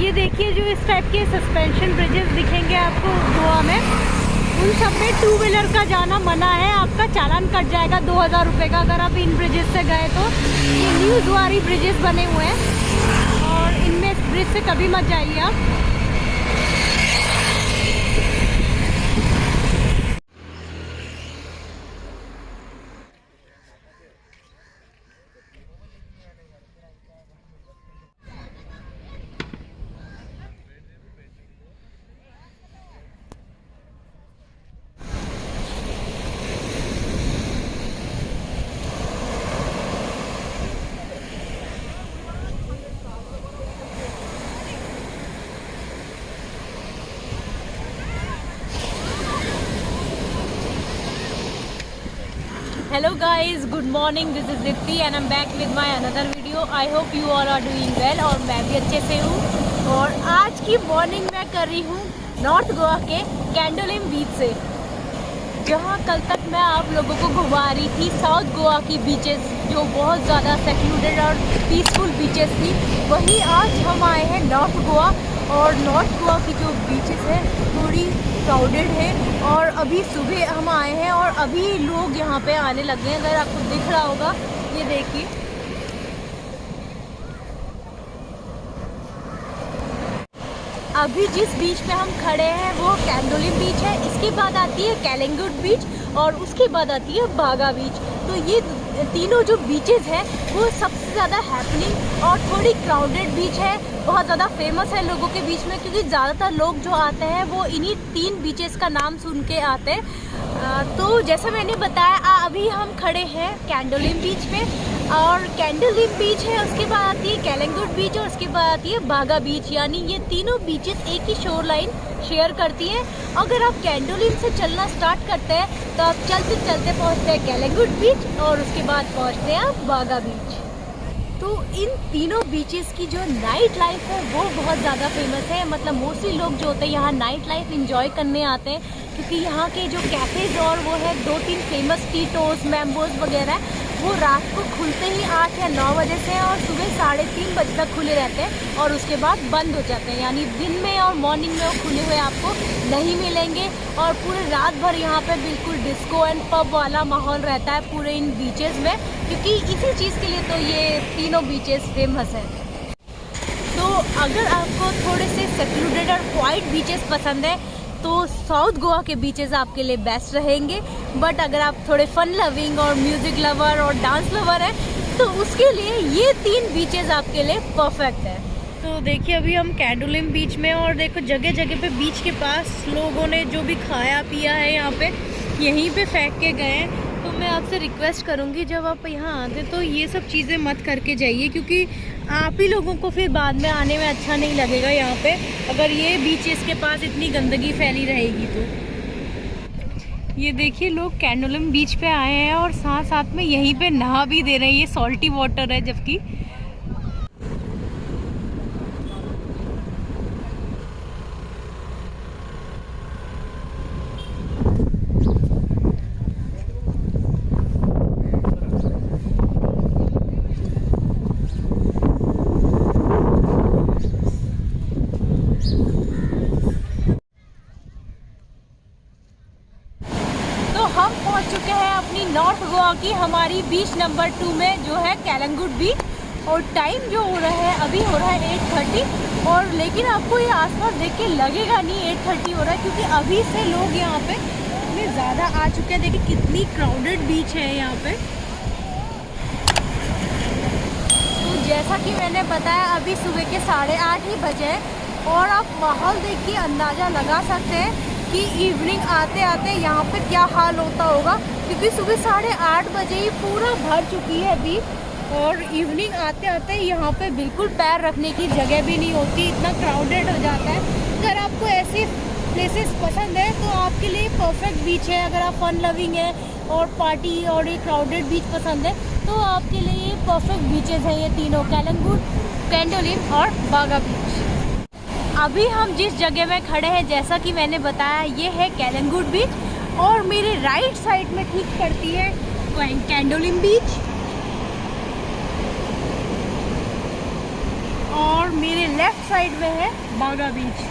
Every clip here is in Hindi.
ये देखिए जो इस टाइप के सस्पेंशन ब्रिजेस दिखेंगे आपको गोवा में, उन सब में टू व्हीलर का जाना मना है। आपका चालान कट जाएगा 2000 रुपये का अगर आप इन ब्रिजेस से गए तो। ये न्यू द्वारी ब्रिजेस बने हुए हैं और इनमें इस ब्रिज से कभी मत जाइए आप। Hello guys, good morning. This is Dipti and I'm back with my another video. I hope you all are doing well और मैं भी अच्छे से हूँ। और आज की मॉर्निंग मैं कर रही हूँ नॉर्थ गोवा के कैंडोलिम बीच से, जहाँ कल तक मैं आप लोगों को घुमा रही थी साउथ गोवा की बीचेस जो बहुत ज़्यादा सेक्लूडेड और पीसफुल बीचेस थी। वहीं आज हम आए हैं नॉर्थ गोवा और नॉर्थ गोवा की जो बीचेस है थोड़ी क्राउडेड है और अभी सुबह हम आए हैं और अभी लोग यहाँ पे आने लगे हैं। अगर आपको दिख रहा होगा, ये देखिए अभी जिस बीच पे हम खड़े हैं वो कैंडोलिम बीच है। इसके बाद आती है कैलंगुड बीच और उसके बाद आती है बागा बीच। तो ये तीनों जो बीचेस हैं वो सबसे ज़्यादा हैपनिंग और थोड़ी क्राउडेड बीच है, बहुत ज़्यादा फेमस है लोगों के बीच में, क्योंकि ज़्यादातर लोग जो आते हैं वो इन्हीं तीन बीचेस का नाम सुन के आते हैं। तो जैसे मैंने बताया अभी हम खड़े हैं कैंडोलिम बीच पे और कैंडोलिम बीच है, उसके बाद आती है कैलंगुड बीच और उसके बाद आती है बागा बीच। यानी ये तीनों बीचेस एक ही शोर लाइन शेयर करती हैं। अगर आप कैंडोलिम से चलना स्टार्ट करते हैं तो आप चलते चलते पहुंचते हैं कैलंगुड बीच और उसके बाद पहुंचते हैं आप बागा बीच। तो इन तीनों बीचेस की जो नाइट लाइफ है वो बहुत ज़्यादा फेमस है। मतलब मोस्टली लोग जो होते हैं यहाँ नाइट लाइफ इंजॉय करने आते हैं, क्योंकि यहाँ के जो कैफ़ेज़ और वो है 2-3 फेमस टीटोस मैम्बोज वगैरह वो रात को खुलते ही 8 या 9 बजे से और सुबह 3:30 बजे तक खुले रहते हैं और उसके बाद बंद हो जाते हैं। यानी दिन में और मॉर्निंग में वो खुले हुए आपको नहीं मिलेंगे और पूरे रात भर यहाँ पे बिल्कुल डिस्को एंड पब वाला माहौल रहता है पूरे इन बीचेस में, क्योंकि इसी चीज़ के लिए तो ये तीनों बीचेस फेमस हैं। तो अगर आपको थोड़े से सेक्लूडेड और क्वाइट बीचेस पसंद है तो साउथ गोवा के बीचेस आपके लिए बेस्ट रहेंगे। बट अगर आप थोड़े फन लविंग और म्यूज़िक लवर और डांस लवर हैं तो उसके लिए ये तीन बीचेस आपके लिए परफेक्ट है। तो देखिए अभी हम कैंडोलिम बीच में और देखो जगह जगह पे बीच के पास लोगों ने जो भी खाया पिया है यहाँ पे यहीं पे फेंक के गए हैं। तो मैं आपसे रिक्वेस्ट करूँगी जब आप यहाँ आते तो ये सब चीज़ें मत करके जाइए, क्योंकि आप ही लोगों को फिर बाद में आने में अच्छा नहीं लगेगा यहाँ पे अगर ये बीचेस के पास इतनी गंदगी फैली रहेगी तो। ये देखिए लोग कैंडोलिम बीच पे आए हैं और साथ साथ में यहीं पे नहा भी दे रहे हैं। ये सॉल्टी वाटर है जबकि। हम पहुंच चुके हैं अपनी नॉर्थ गोवा की हमारी बीच नंबर 2 में जो है कैलंगुड बीच और टाइम जो हो रहा है अभी हो रहा है 8:30 और लेकिन आपको ये आसपास देख के लगेगा नहीं 8:30 हो रहा है, क्योंकि अभी से लोग यहाँ पे इतने ज़्यादा आ चुके हैं। देखिए कितनी क्राउडेड बीच है यहाँ पे। तो जैसा कि मैंने बताया अभी सुबह के 8:30 ही बजे और आप माहौल देख के अंदाज़ा लगा सकते हैं कि इवनिंग आते आते यहाँ पे क्या हाल होता होगा, क्योंकि सुबह 8:30 बजे ही पूरा भर चुकी है बीच और इवनिंग आते आते यहाँ पे बिल्कुल पैर रखने की जगह भी नहीं होती, इतना क्राउडेड हो जाता है। अगर आपको ऐसे प्लेसेस पसंद है तो आपके लिए परफेक्ट बीच है। अगर आप फन लविंग है और पार्टी और ये क्राउडेड बीच पसंद है तो आपके लिए ये परफेक्ट बीचेस हैं ये तीनों, कैलंगुड, कैंडोलिम और बागा बीच। अभी हम जिस जगह में खड़े हैं जैसा कि मैंने बताया ये है कैलंगुड बीच और मेरे राइट साइड में ठीक पड़ती है कैंडोलिम बीच और मेरे लेफ्ट साइड साइड में है बागा बीच।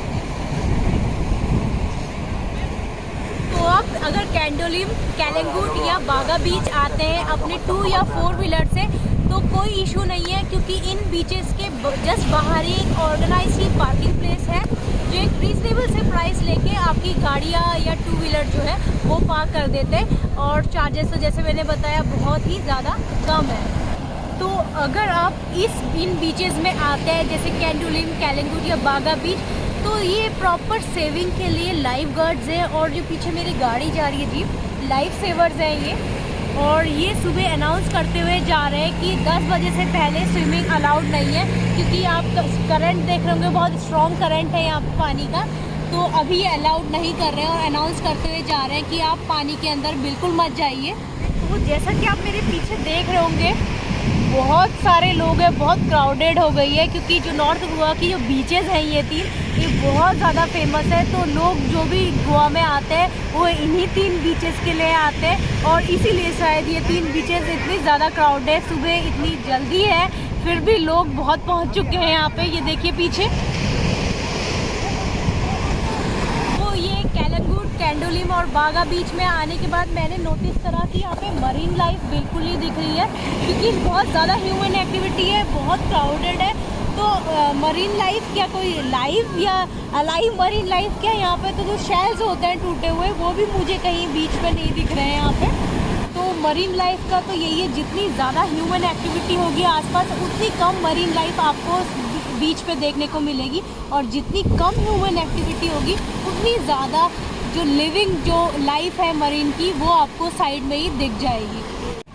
तो आप अगर कैंडोलिम, कैलंगुट या बागा बीच आते हैं अपने 2 या 4 व्हीलर से तो कोई इशू नहीं है, क्योंकि इन बीचेस के जस्ट बाहर ही एक ऑर्गेनाइज ही पार्किंग प्लेस है जो एक रीजनेबल से प्राइस लेके आपकी गाड़ियाँ या 2 व्हीलर जो है वो पार्क कर देते हैं, और चार्जेस तो जैसे मैंने बताया बहुत ही ज़्यादा कम है। तो अगर आप इन बीचेस में आते हैं जैसे कैंडोलिम, कैलंगुट या बागा बीच, तो ये प्रॉपर सेविंग के लिए लाइफ गार्ड्स हैं, और जो पीछे मेरी गाड़ी जा रही है जीप, लाइफ सेवर्स हैं ये, और ये सुबह अनाउंस करते हुए जा रहे हैं कि 10 बजे से पहले स्विमिंग अलाउड नहीं है, क्योंकि आप करंट देख रहे होंगे, बहुत स्ट्रॉन्ग करंट है यहाँ पे पानी का, तो अभी ये अलाउड नहीं कर रहे हैं, और अनाउंस करते हुए जा रहे हैं कि आप पानी के अंदर बिल्कुल मत जाइए। तो जैसा कि आप मेरे पीछे देख रहे होंगे बहुत सारे लोग हैं, बहुत क्राउडेड हो गई है, क्योंकि जो नॉर्थ गोवा की जो बीचेस हैं ये 3, ये बहुत ज़्यादा फेमस है। तो लोग जो भी गोवा में आते हैं वो इन्हीं 3 बीचेस के लिए आते हैं, और इसीलिए शायद ये 3 बीचेस इतनी ज़्यादा क्राउड है। सुबह इतनी जल्दी है फिर भी लोग बहुत पहुंच चुके हैं यहाँ पे, ये देखिए पीछे। तो ये कैलंगुट, कैंडोलिम और बागा बीच में आने के बाद मैंने नोटिस करा कि यहाँ पे मरीन लाइफ बिल्कुल नहीं दिख रही है, क्योंकि बहुत ज़्यादा ह्यूमन एक्टिविटी है, बहुत क्राउडेड है। तो मरीन लाइफ क्या, कोई लाइव या अलाइव मरीन लाइफ क्या, यहाँ पे तो जो शेल्स होते हैं टूटे हुए वो भी मुझे कहीं बीच में नहीं दिख रहे हैं यहाँ पे। तो मरीन लाइफ का तो यही है, जितनी ज़्यादा ह्यूमन एक्टिविटी होगी आसपास उतनी कम मरीन लाइफ आपको बीच पे देखने को मिलेगी, और जितनी कम ह्यूमन एक्टिविटी होगी उतनी ज़्यादा जो लिविंग जो लाइफ है मरीन की वो आपको साइड में ही दिख जाएगी।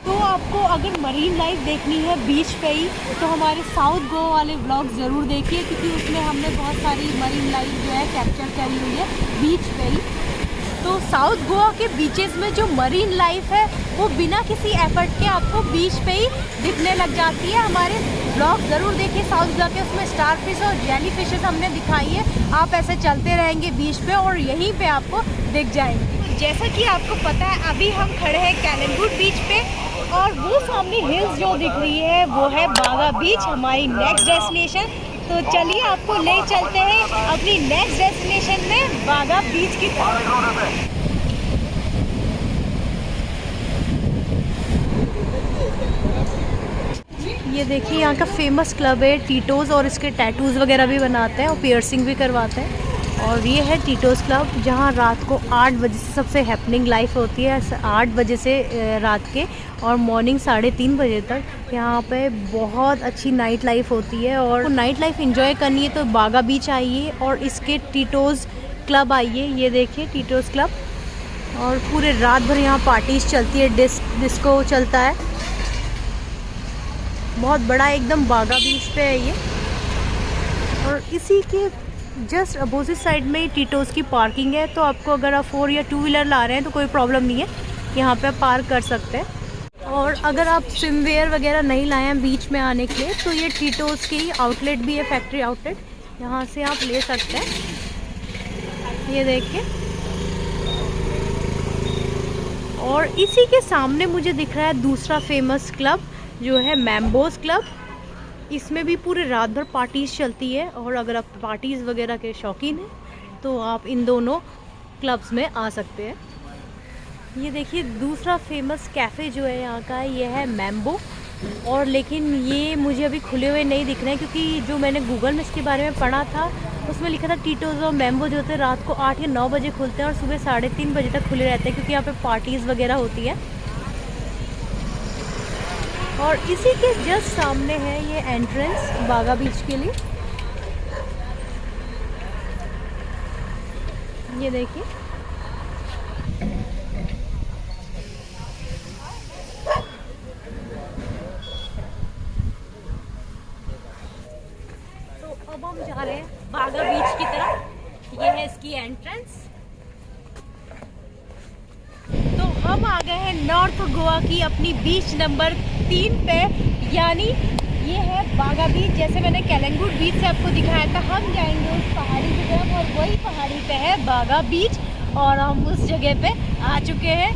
तो आपको अगर मरीन लाइफ देखनी है बीच पे ही तो हमारे साउथ गोवा वाले व्लॉग ज़रूर देखिए, क्योंकि उसमें हमने बहुत सारी मरीन लाइफ जो है कैप्चर करी हुई है बीच पे ही। तो साउथ गोवा के बीचेस में जो मरीन लाइफ है वो बिना किसी एफर्ट के आपको बीच पे ही दिखने लग जाती है। हमारे ब्लॉग ज़रूर देखिए साउथ गोवा के, उसमें स्टार फिश और जेली फिशेस हमने दिखाई है। आप ऐसे चलते रहेंगे बीच पे और यहीं पे आपको दिख जाएंगे। जैसा कि आपको पता है अभी हम खड़े हैं कैलंगुट बीच पे, और वो सामने हिल्स जो दिख रही है वो है बागा बीच, हमारी नेक्स्ट डेस्टिनेशन। तो चलिए आपको ले चलते हैं अपनी नेक्स्ट डेस्टिनेशन में, बागा बीच की तरफ। ये देखिए यहाँ का फेमस क्लब है टीटोज़, और इसके टैटूज़ वगैरह भी बनाते हैं और पियर्सिंग भी करवाते हैं। और ये है टीटोज़ क्लब, जहाँ रात को 8 बजे से सबसे हैपनिंग लाइफ होती है, 8 बजे से रात के, और मॉर्निंग 3:30 बजे तक यहाँ पे बहुत अच्छी नाइट लाइफ होती है। और नाइट लाइफ एंजॉय करनी है तो बागा बीच आइए और इसके टीटोज़ क्लब आइए। ये देखिए टीटोज़ क्लब, और पूरे रात भर यहाँ पार्टीज चलती है, डिस्को चलता है, बहुत बड़ा एकदम बागा बीच पे है ये। और इसी के जस्ट अपोजिट साइड में ही टीटोज़ की पार्किंग है, तो आपको अगर आप 4 या 2 व्हीलर ला रहे हैं तो कोई प्रॉब्लम नहीं है, यहाँ पे पार्क कर सकते हैं। और अगर आप स्विमवेयर वगैरह नहीं लाए हैं बीच में आने के लिए तो ये टीटोज़ की आउटलेट भी है, फैक्ट्री आउटलेट, यहाँ से आप ले सकते हैं। ये देखिए, और इसी के सामने मुझे दिख रहा है दूसरा फेमस क्लब जो है मैम्बोज़ क्लब। इसमें भी पूरे रात भर पार्टीज़ चलती है, और अगर आप पार्टीज़ वगैरह के शौकीन हैं तो आप इन दोनों क्लब्स में आ सकते हैं। ये देखिए दूसरा फेमस कैफ़े जो है यहाँ का, ये है मैम्बो, और लेकिन ये मुझे अभी खुले हुए नहीं दिख रहे हैं, क्योंकि जो मैंने गूगल में इसके बारे में पढ़ा था उसमें लिखा था टीटोज़ और मैम्बो जो होते हैं रात को 8 या 9 बजे खुलते हैं और सुबह 3:30 बजे तक खुले रहते हैं, क्योंकि यहाँ पे पार्टीज़ वगैरह होती है। और इसी के जस्ट सामने है ये एंट्रेंस बागा बीच के लिए। ये देखिए, तो अब हम जा रहे हैं बागा बीच की तरफ। ये है इसकी एंट्रेंस। तो हम आ गए हैं नॉर्थ गोवा की अपनी बीच नंबर 3 पे, यानी ये है बागा बीच। जैसे मैंने कैलंगुट बीच से आपको दिखाया था, हम जाएंगे उस पहाड़ी की तरफ, और वही पहाड़ी पे है बागा बीच, और हम उस जगह पे आ चुके हैं।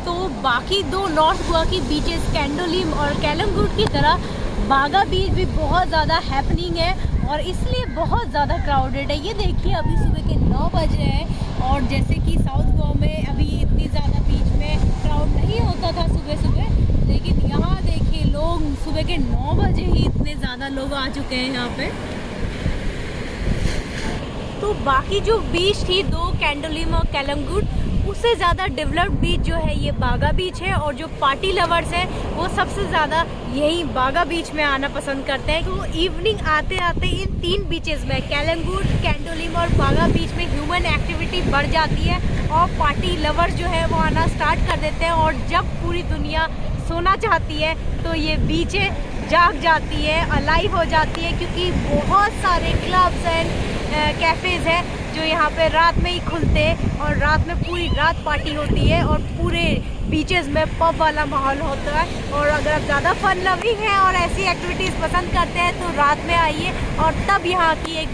तो बाकी 2 नॉर्थ गोवा की बीचेस कैंडोलिम और कैलंगुट की तरह बागा बीच भी बहुत ज़्यादा हैपनिंग है, और इसलिए बहुत ज़्यादा क्राउडेड है। ये देखिए अभी सुबह के 9 बज रहे हैं और जैसे कि साउथ गोवा में अभी इतनी ज़्यादा बीच में क्राउड नहीं होता था सुबह सुबह, लेकिन यहाँ देखिए लोग सुबह के 9 बजे ही इतने ज़्यादा लोग आ चुके हैं यहाँ पे। तो बाकी जो बीच थी दो, कैंडोलिम और केलंगुट, उससे ज़्यादा डेवलप्ड बीच जो है ये बागा बीच है। और जो पार्टी लवर्स हैं वो सबसे ज़्यादा यही बागा बीच में आना पसंद करते हैं। तो इवनिंग आते आते इन 3 बीचेस में, केलंगुट, कैंडोलिम और बागा बीच में ह्यूमन एक्टिविटी बढ़ जाती है और पार्टी लवर्स जो है वो आना स्टार्ट कर देते हैं। और जब पूरी दुनिया सोना चाहती है तो ये बीचें जाग जाती है, अलाइव हो जाती है, क्योंकि बहुत सारे क्लब्स एंड कैफ़ेज़ हैं जो यहाँ पे रात में ही खुलते हैं और रात में पूरी रात पार्टी होती है और पूरे बीचेस में पब वाला माहौल होता है। और अगर आप ज़्यादा फन लविंग हैं और ऐसी एक्टिविटीज़ पसंद करते हैं तो रात में आइए और तब यहाँ की एक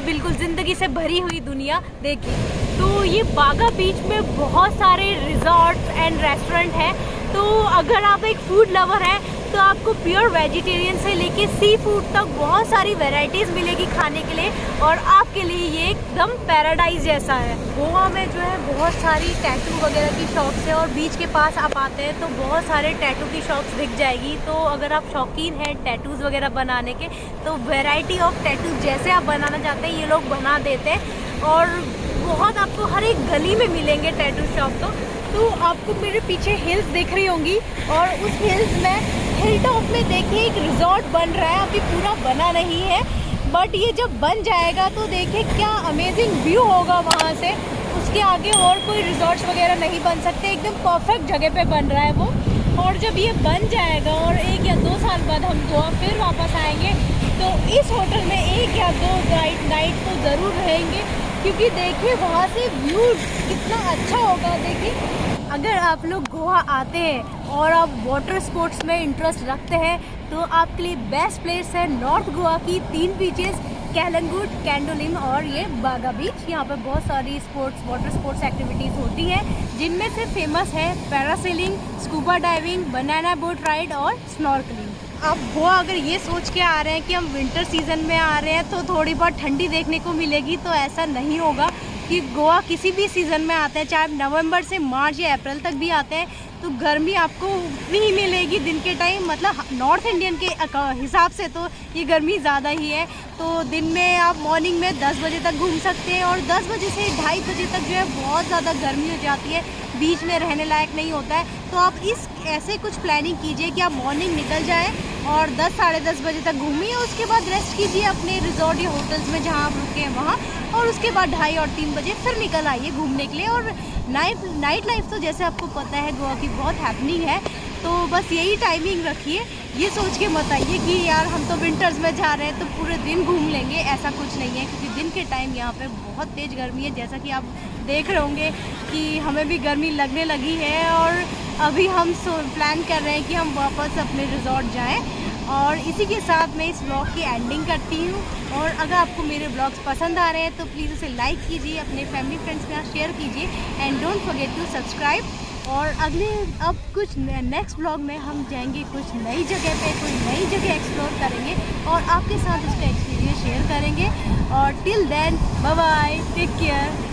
बिल्कुल ज़िंदगी से भरी हुई दुनिया देखिए। तो ये बागा बीच में बहुत सारे रिजॉर्ट्स एंड रेस्टोरेंट हैं। तो अगर आप एक फूड लवर हैं तो आपको प्योर वेजिटेरियन से लेके सी फूड तक बहुत सारी वैरायटीज़ मिलेगी खाने के लिए और आपके लिए ये एकदम पैराडाइज जैसा है। गोवा में जो है बहुत सारी टैटू वगैरह की शॉप्स है और बीच के पास आप आते हैं तो बहुत सारे टैटू की शॉप्स दिख जाएगी। तो अगर आप शौकीन हैं टैटूज़ वगैरह बनाने के तो वैरायटी ऑफ टैटू जैसे आप बनाना चाहते हैं ये लोग बना देते हैं और बहुत आपको हर एक गली में मिलेंगे टैटू शॉप। तो आपको मेरे पीछे हिल्स दिख रही होंगी और उस हिल्स में हिल टॉप में देखिए एक रिजॉर्ट बन रहा है, अभी पूरा बना नहीं है बट ये जब बन जाएगा तो देखिए क्या अमेजिंग व्यू होगा वहाँ से। उसके आगे और कोई रिजॉर्ट्स वगैरह नहीं बन सकते, एकदम परफेक्ट जगह पे बन रहा है वो। और जब ये बन जाएगा और 1 या 2 साल बाद हम गोवा फिर वापस आएंगे तो इस होटल में 1 या 2 नाइट तो ज़रूर रहेंगे, क्योंकि देखिए वहाँ से व्यू कितना अच्छा होगा। देखिए अगर आप लोग गोवा आते हैं और आप वाटर स्पोर्ट्स में इंटरेस्ट रखते हैं तो आपके लिए बेस्ट प्लेस है नॉर्थ गोवा की 3 बीचेस, केलंगुट, कैंडोलिम और ये बागा बीच। यहाँ पर बहुत सारी वाटर स्पोर्ट्स एक्टिविटीज़ होती है जिनमें से फेमस है parasailing, scuba diving, banana boat ride और स्नॉर्कलिंग। आप गोवा अगर ये सोच के आ रहे हैं कि हम विंटर सीजन में आ रहे हैं तो थोड़ी बहुत ठंडी देखने को मिलेगी, तो ऐसा नहीं होगा कि गोवा किसी भी सीज़न में आते हैं, चाहे नवंबर से मार्च या अप्रैल तक भी आते हैं तो गर्मी आपको उतनी ही मिलेगी दिन के टाइम। मतलब नॉर्थ इंडियन के हिसाब से तो ये गर्मी ज़्यादा ही है। तो दिन में आप मॉर्निंग में 10 बजे तक घूम सकते हैं और 10 बजे से 2:30 बजे तक जो है बहुत ज़्यादा गर्मी हो जाती है, बीच में रहने लायक नहीं होता है। तो आप ऐसे कुछ प्लानिंग कीजिए कि आप मॉर्निंग निकल जाएँ और 10 साढ़े 10 बजे तक घूमिए, उसके बाद रेस्ट कीजिए अपने रिजॉर्ट या होटल्स में जहाँ आप रुके हैं वहाँ, और उसके बाद 2:30 और 3 बजे फिर निकल आइए घूमने के लिए। और नाइट लाइफ तो जैसे आपको पता है गोवा की बहुत हैपनिंग है, तो बस यही टाइमिंग रखिए। ये सोच के मत आइए कि यार हम तो विंटर्स में जा रहे हैं तो पूरे दिन घूम लेंगे, ऐसा कुछ नहीं है, क्योंकि दिन के टाइम यहाँ पे बहुत तेज़ गर्मी है। जैसा कि आप देख रहे होंगे कि हमें भी गर्मी लगने लगी है और अभी हम प्लान कर रहे हैं कि हम वापस अपने रिजॉर्ट जाएँ। और इसी के साथ मैं इस ब्लॉग की एंडिंग करती हूँ। और अगर आपको मेरे ब्लॉग्स पसंद आ रहे हैं तो प्लीज़ उसे लाइक कीजिए, अपने फैमिली फ्रेंड्स के साथ शेयर कीजिए and don't forget to subscribe. और अब कुछ नेक्स्ट ब्लॉग में हम जाएंगे कुछ नई जगह पे, कोई नई जगह एक्सप्लोर करेंगे और आपके साथ उसका एक्सपीरियंस शेयर करेंगे। और till then bye bye, take care.